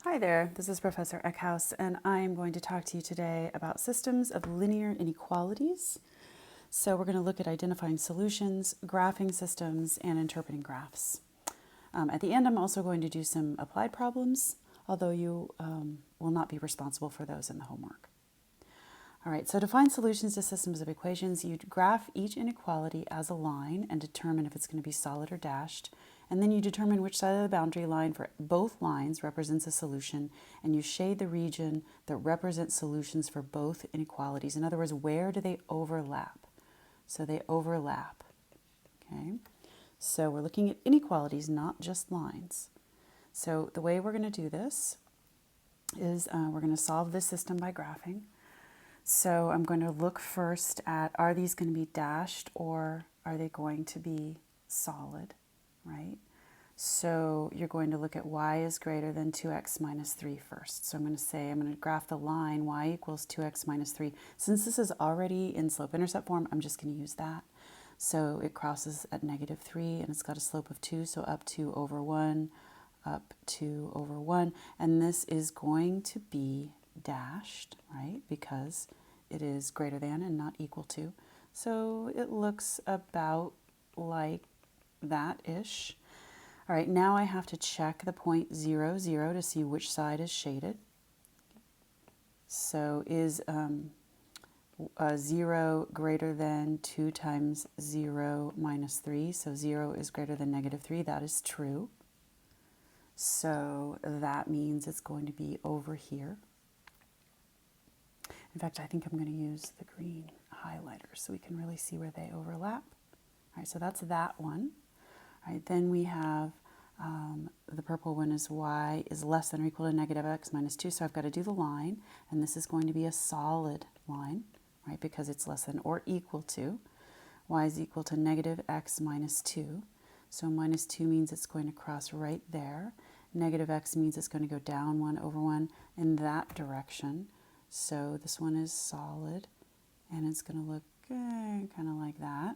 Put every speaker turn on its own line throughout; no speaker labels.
Hi there, this is Professor Eckhouse, and I am going to talk to you today about systems of linear inequalities. So we're going to look at identifying solutions, graphing systems, and interpreting graphs. At the end, I'm also going to do some applied problems, although you will not be responsible for those in the homework. All right, so to find solutions to systems of equations, you graph each inequality as a line and determine if it's going to be solid or dashed. And then you determine which side of the boundary line for both lines represents a solution, and you shade the region that represents solutions for both inequalities. In other words, where do they overlap? So they overlap, okay? So we're looking at inequalities, not just lines. So the way we're going to do this is we're going to solve this system by graphing. So I'm going to look first at, are these going to be dashed or are they going to be solid, right? So you're going to look at y is greater than 2x minus 3 first. So I'm going to graph the line y equals 2x minus 3. Since this is already in slope-intercept form, I'm just going to use that. So it crosses at negative 3 and it's got a slope of 2, so up 2 over 1, up 2 over 1. And this is going to be dashed, right, because it is greater than and not equal to. So it looks about like that-ish. All right, now I have to check the point 0, 0 to see which side is shaded. So is 0 greater than 2 times 0 minus 3? So 0 is greater than negative 3. That is true. So that means it's going to be over here. In fact, I think I'm going to use the green highlighter so we can really see where they overlap. All right, so that's that one. All right, then we have the purple one is y is less than or equal to negative x minus 2. So I've got to do the line, and this is going to be a solid line, right, because it's less than or equal to. Y is equal to negative x minus 2. So minus 2 means it's going to cross right there. Negative x means it's going to go down 1 over 1 in that direction. So this one is solid, and it's going to look kind of like that.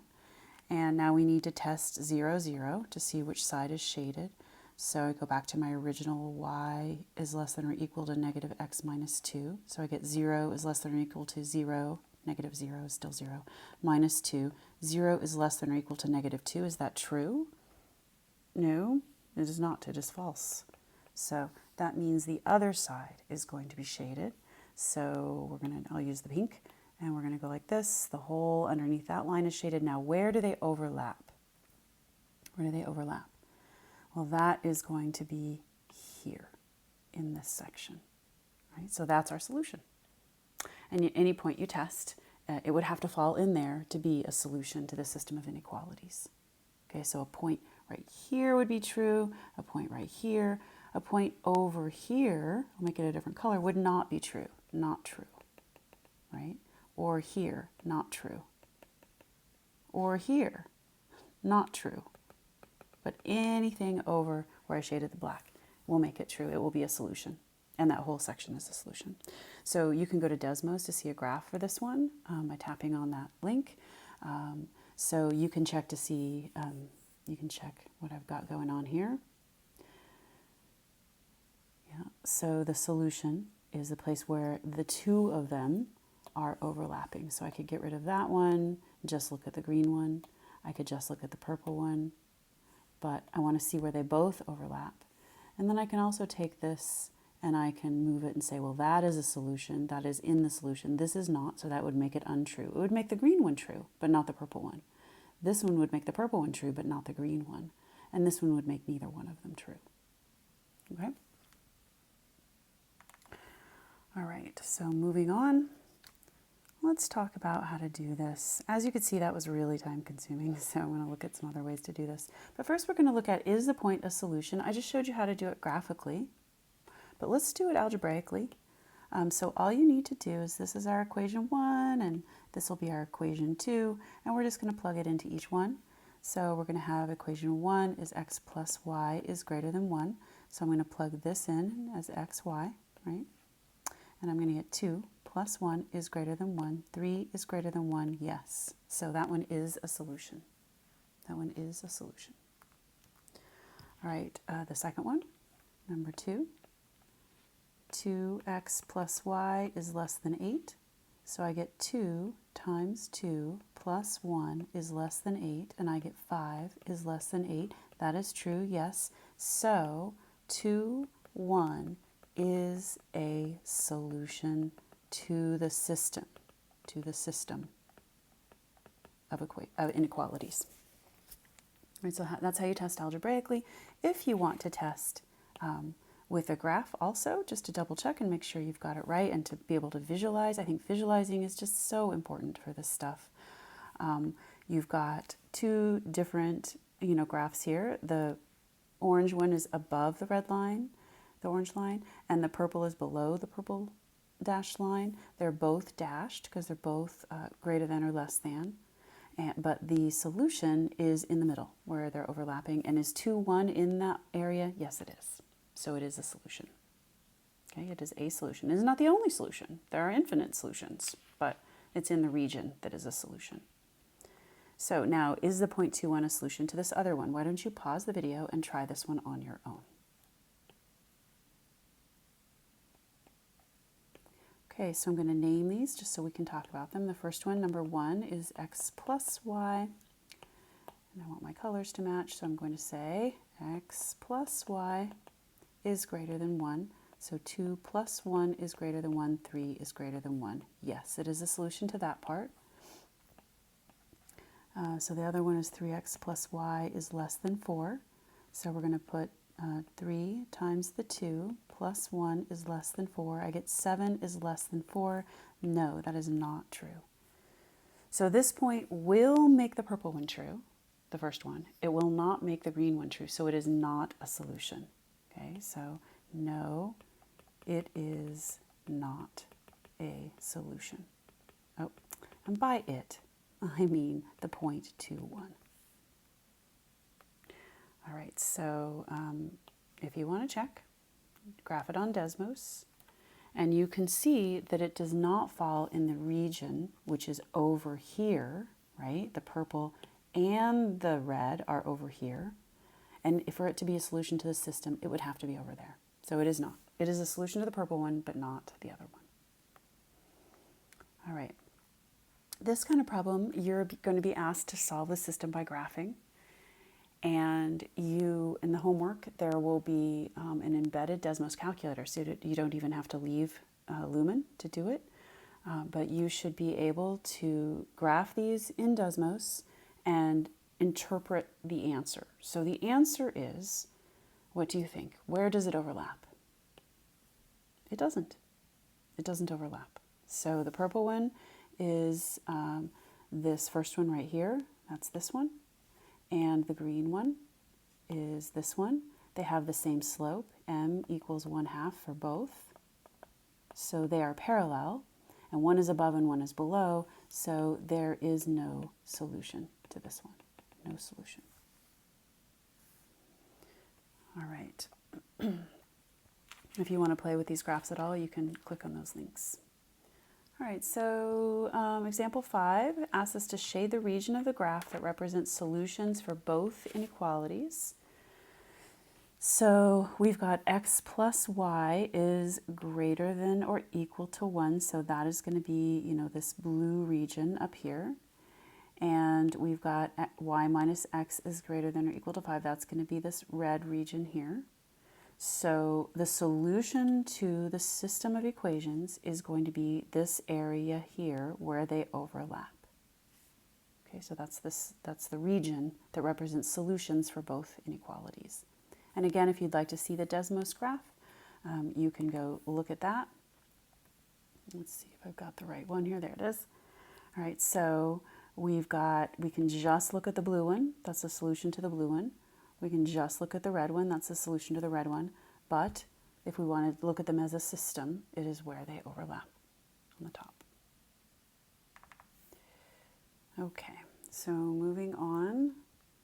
And now we need to test 0, 0 to see which side is shaded. So I go back to my original y is less than or equal to negative x minus 2. So I get 0 is less than or equal to 0. Negative 0 is still 0. Minus 2. 0 is less than or equal to negative 2. Is that true? No, it is not. It is false. So that means the other side is going to be shaded. So I'll use the pink, and we're going to go like this. The whole underneath that line is shaded. Now, where do they overlap? Where do they overlap? Well, that is going to be here in this section, right? So that's our solution. And at any point you test, it would have to fall in there to be a solution to the system of inequalities. Okay, so a point right here would be true, a point right here, a point over here, I'll make it a different color, would not be true, not true, right? Or here, not true. Or here, not true. But anything over where I shaded the black will make it true. It will be a solution. And that whole section is a solution. So you can go to Desmos to see a graph for this one by tapping on that link. So you can check to see, you can check what I've got going on here. Yeah. So the solution is the place where the two of them are overlapping. So I could get rid of that one, just look at the green one. I could just look at the purple one. But I want to see where they both overlap. And then I can also take this and I can move it and say, well, that is a solution. That is in the solution. This is not, so that would make it untrue. It would make the green one true, but not the purple one. This one would make the purple one true, but not the green one. And this one would make neither one of them true. Okay? All right, so moving on. Let's talk about how to do this. As you can see, that was really time consuming, so I'm going to look at some other ways to do this. But first we're going to look at, is the point a solution? I just showed you how to do it graphically, but let's do it algebraically. So all you need to do is, this is our equation 1, and this will be our equation 2, and we're just going to plug it into each one. So we're going to have equation 1 is x plus y is greater than 1. So I'm going to plug this in as xy, right? And I'm going to get 2 plus 1 is greater than 1. 3 is greater than 1, yes. So that one is a solution. That one is a solution. All right, the second one, number 2. 2x plus y is less than 8. So I get 2 times 2 plus 1 is less than 8, and I get 5 is less than 8. That is true, yes. So 2, 1 is a solution to the system of inequalities. Right, so that's how you test algebraically. If you want to test with a graph also, just to double check and make sure you've got it right and to be able to visualize. I think visualizing is just so important for this stuff. You've got two different, graphs here. The orange one is above the red line, the orange line, and the purple is below the purple dashed line. They're both dashed because they're both greater than or less than. But the solution is in the middle where they're overlapping. And is 2, 1 in that area? Yes, it is. So it is a solution. Okay, it is a solution. It is not the only solution. There are infinite solutions, but it's in the region that is a solution. So now, is the 0.21 a solution to this other one? Why don't you pause the video and try this one on your own? Okay, so I'm going to name these just so we can talk about them. The first one, number 1, is x plus y. And I want my colors to match, so I'm going to say x plus y is greater than 1. So 2 plus 1 is greater than 1, 3 is greater than 1. Yes, it is a solution to that part. So the other one is 3x plus y is less than 4. So we're going to put 3 times the 2 plus 1 is less than 4. I get 7 is less than 4. No, that is not true. So this point will make the purple one true, the first one. It will not make the green one true, so it is not a solution. Okay, so no, it is not a solution. Oh, and by it, I mean the 0.21. All right, so if you want to check, graph it on Desmos, and you can see that it does not fall in the region, which is over here, right? The purple and the red are over here. And for it to be a solution to the system, it would have to be over there. So it is not. It is a solution to the purple one, but not the other one. All right. This kind of problem, you're going to be asked to solve the system by graphing. And in the homework, there will be an embedded Desmos calculator, so you don't even have to leave Lumen to do it. But you should be able to graph these in Desmos and interpret the answer. So the answer is, what do you think? Where does it overlap? It doesn't. It doesn't overlap. So the purple one is this first one right here. That's this one. And the green one is this one. They have the same slope, m equals 1/2 for both. So they are parallel, and one is above and one is below, so there is no solution to this one. No solution. All right. If you want to play with these graphs at all, you can click on those links. All right, so example 5 asks us to shade the region of the graph that represents solutions for both inequalities. So we've got x plus y is greater than or equal to 1, so that is going to be, this blue region up here. And we've got y minus x is greater than or equal to 5. That's going to be this red region here. So the solution to the system of equations is going to be this area here where they overlap. Okay, so that's the region that represents solutions for both inequalities. And again, if you'd like to see the Desmos graph, you can go look at that. Let's see if I've got the right one here. There it is. All right, so we can just look at the blue one. That's the solution to the blue one. We can just look at the red one. That's the solution to the red one. But if we want to look at them as a system, it is where they overlap on the top. Okay, so moving on.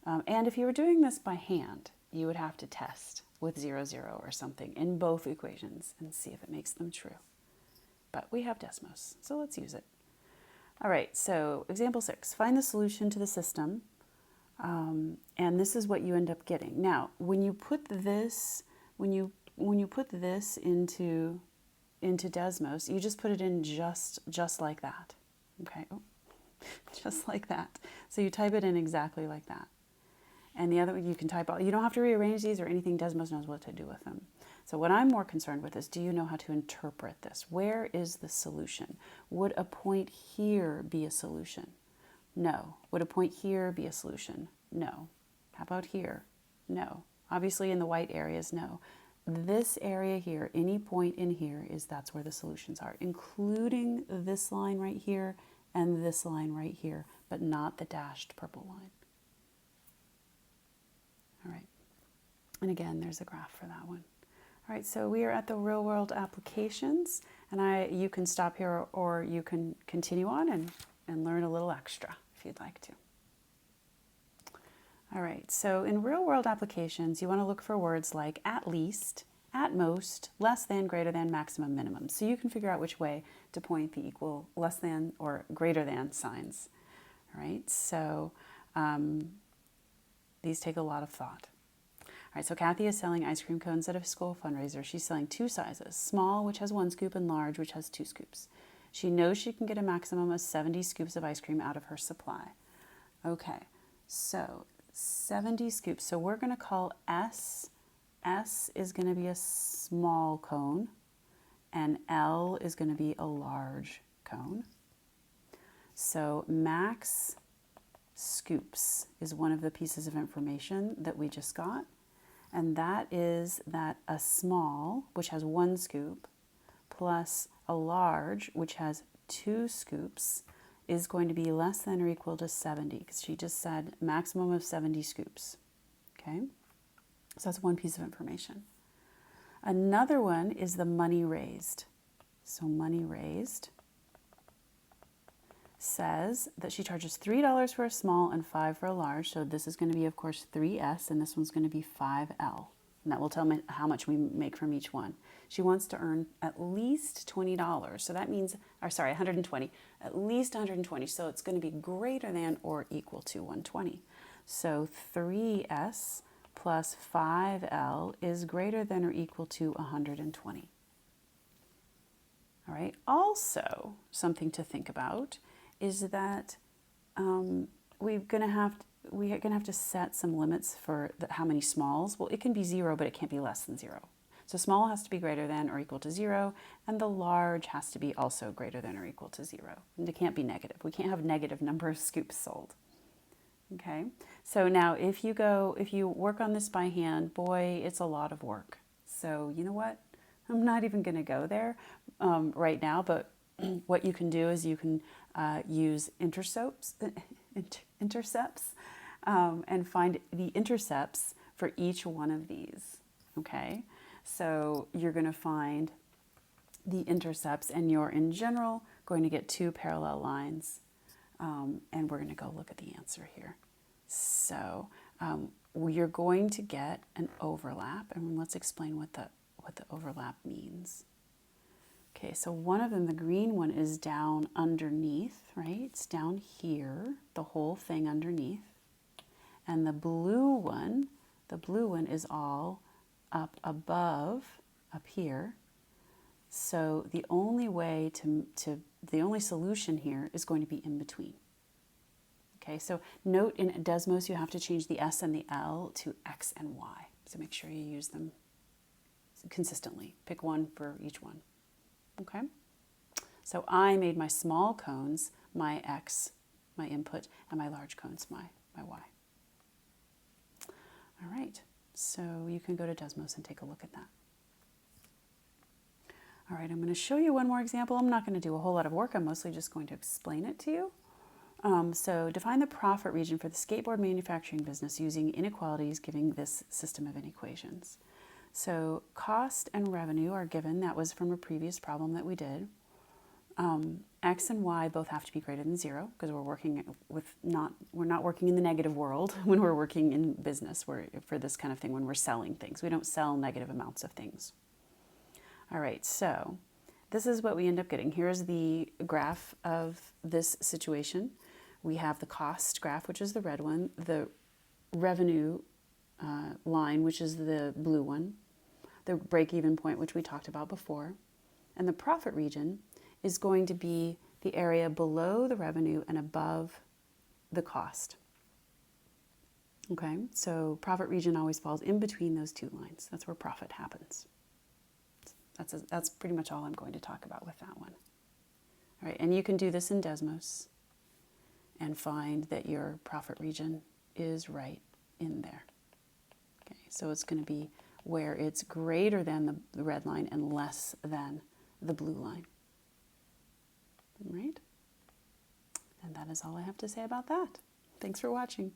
And if you were doing this by hand, you would have to test with 0, 0 or something in both equations and see if it makes them true. But we have Desmos, so let's use it. All right, so example 6, find the solution to the system. And this is what you end up getting. Now, when you put this into into Desmos, you just put it in just like that. Okay, oh, just like that. So you type it in exactly like that. And the other one, you can type all, you don't have to rearrange these or anything. Desmos knows what to do with them. So what I'm more concerned with is, do you know how to interpret this? Where is the solution? Would a point here be a solution? No. Would a point here be a solution? No. How about here? No. Obviously in the white areas, no. This area here, any point in here, that's where the solutions are, including this line right here and this line right here, but not the dashed purple line. All right. And again, there's a graph for that one. All right, so we are at the real world applications, and you can stop here or you can continue on and learn a little extra if you'd like to. All right, so in real world applications, you want to look for words like at least, at most, less than, greater than, maximum, minimum. So you can figure out which way to point the equal, less than, or greater than signs. All right, so these take a lot of thought. All right, so Kathy is selling ice cream cones at a school fundraiser. She's selling two sizes, small, which has 1 scoop, and large, which has 2 scoops. She knows she can get a maximum of 70 scoops of ice cream out of her supply. Okay, so 70 scoops. So we're going to call S is going to be a small cone, and L is going to be a large cone. So max scoops is one of the pieces of information that we just got. And that is that a small, which has 1 scoop, plus a large, which has 2 scoops, is going to be less than or equal to 70, because she just said maximum of 70 scoops. Okay, so that's one piece of information. Another one is the money raised. So money raised says that she charges $3 for a small and $5 for a large. So this is going to be, of course, 3S, and this one's going to be 5L. And that will tell me how much we make from each one. She wants to earn at least $20. So that means, or sorry, 120, at least 120. So it's going to be greater than or equal to 120. So 3S plus 5L is greater than or equal to 120. All right. Also, something to think about is that we're going to have to set some limits for how many smalls. Well, it can be 0, but it can't be less than 0. So small has to be greater than or equal to 0, and the large has to be also greater than or equal to 0. And it can't be negative. We can't have negative number of scoops sold. Okay. So now if you work on this by hand, boy, it's a lot of work. So you know what? I'm not even going to go there right now, but what you can do is you can use intercepts and find the intercepts for each one of these, okay? So you're going to find the intercepts, and you're, in general, going to get 2 parallel lines, and we're going to go look at the answer here. So you're going to get an overlap, and let's explain what the overlap means. Okay, so one of them, the green one, is down underneath, right? It's down here, the whole thing underneath. And the blue one is all up above, up here. So the only way the only solution here is going to be in between. Okay, so note in Desmos you have to change the S and the L to X and Y. So make sure you use them consistently. Pick one for each one. Okay, so I made my small cones my X, my input, and my large cones my Y. All right, so you can go to Desmos and take a look at that. All right, I'm going to show you one more example. I'm not going to do a whole lot of work. I'm mostly just going to explain it to you. So define the profit region for the skateboard manufacturing business using inequalities, giving this system of inequations. So cost and revenue are given. That was from a previous problem that we did. X and Y both have to be greater than 0 because we're not working in the negative world when we're working in business for this kind of thing, when we're selling things. We don't sell negative amounts of things. All right, so this is what we end up getting. Here's the graph of this situation. We have the cost graph, which is the red one, the revenue line, which is the blue one, the break-even point, which we talked about before, And the profit region is going to be the area below the revenue and above the cost. Okay, so profit region always falls in between those two lines. That's where profit happens. That's pretty much all I'm going to talk about with that one. All right, and you can do this in Desmos and find that your profit region is right in there. Okay, so it's going to be where it's greater than the red line and less than the blue line. All right? And that is all I have to say about that. Thanks for watching.